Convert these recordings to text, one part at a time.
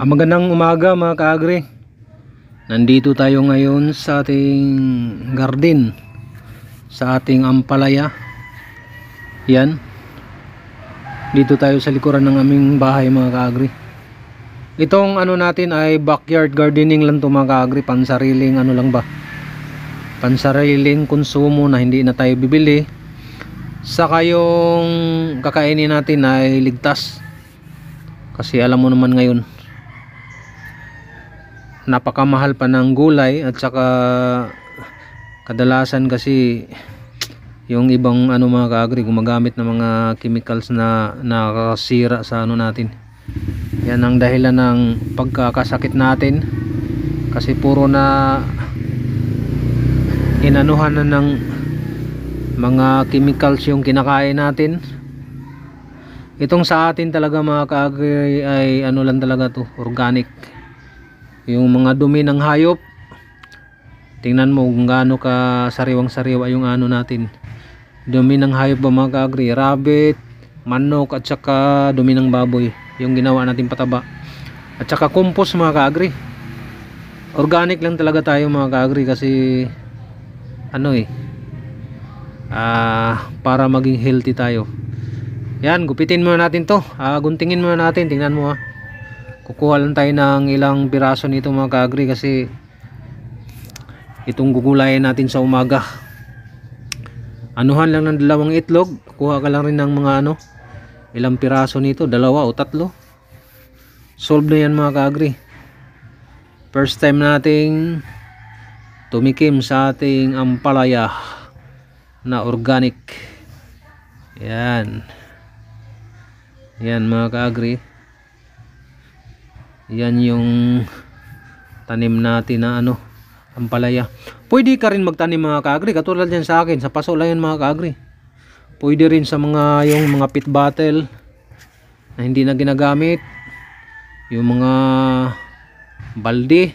Magandang umaga mga kaagri. Nandito tayo ngayon sa ating garden, sa ating ampalaya. Yan. Dito tayo sa likuran ng aming bahay mga kaagri. Itong ano natin ay backyard gardening lang to mga kaagri. Pansariling ano lang ba, pansariling konsumo na hindi na tayo bibili. Saka yung kakainin natin ay ligtas. Kasi alam mo naman ngayon, napakamahal pa ng gulay, at saka kadalasan kasi yung ibang ano mga kaagri gumagamit ng mga chemicals na nakakasira sa ano natin. Yan ang dahilan ng pagkakasakit natin, kasi puro na inanuhan na ng mga chemicals yung kinakain natin. Itong sa atin talaga mga kaagri ay ano lang talaga to, organic. Yung mga dumi ng hayop, tingnan mo kung gaano ka sariwang sariwa yung ano natin, dumi ng hayop ba mga kaagri, rabbit, manok, at saka dumi ng baboy yung ginawa natin pataba, at saka compost mga kaagri. Organic lang talaga tayo mga kaagri, kasi ano para maging healthy tayo. Yan, gupitin muna natin to, guntingin muna natin, tingnan mo kukuha lang tayo ng ilang piraso nito mga kaagri, kasi itong gugulayan natin sa umaga, anuhan lang ng 2 itlog. Kuha ka lang rin ng mga ilang piraso nito, 2 o 3. Solve na yan mga kaagri. First time nating tumikim sa ating ampalaya na organic. Yan mga kaagri, yan yung tanim natin na ampalaya. Pwede ka rin magtanim mga kaagri, katulad yan sa akin, sa paso lang yan mga kaagri. Pwede rin sa mga yung mga pit bottle na hindi na ginagamit, yung mga balde,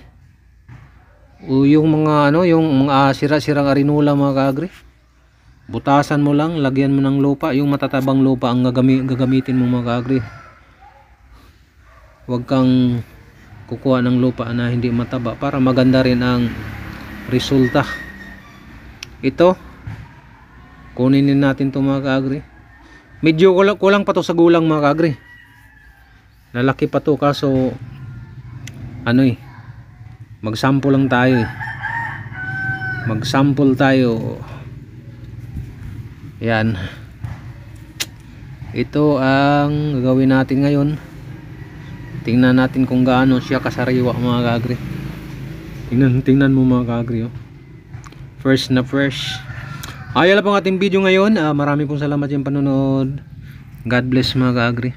o yung mga yung mga sira-sirang arinula mga kaagri. Butasan mo lang, lagyan mo ng lupa, yung matatabang lupa ang gagamitin mo mga kaagri. Huwag kang kukuha ng lupa na hindi mataba, para maganda rin ang resulta. Ito, kunin natin to mga kaagri. Medyo kulang pa to sa gulang mga kaagri, lalaki pa to, kaso magsample lang tayo magsample tayo. Yan, ito ang gagawin natin ngayon. Tingnan natin kung gaano siya kasariwa mga kaagri. Tingnan mo mga kaagri, fresh na fresh. Ayan lang po ang ating video ngayon. Maraming pong salamat yung panonood. God bless mga kaagri.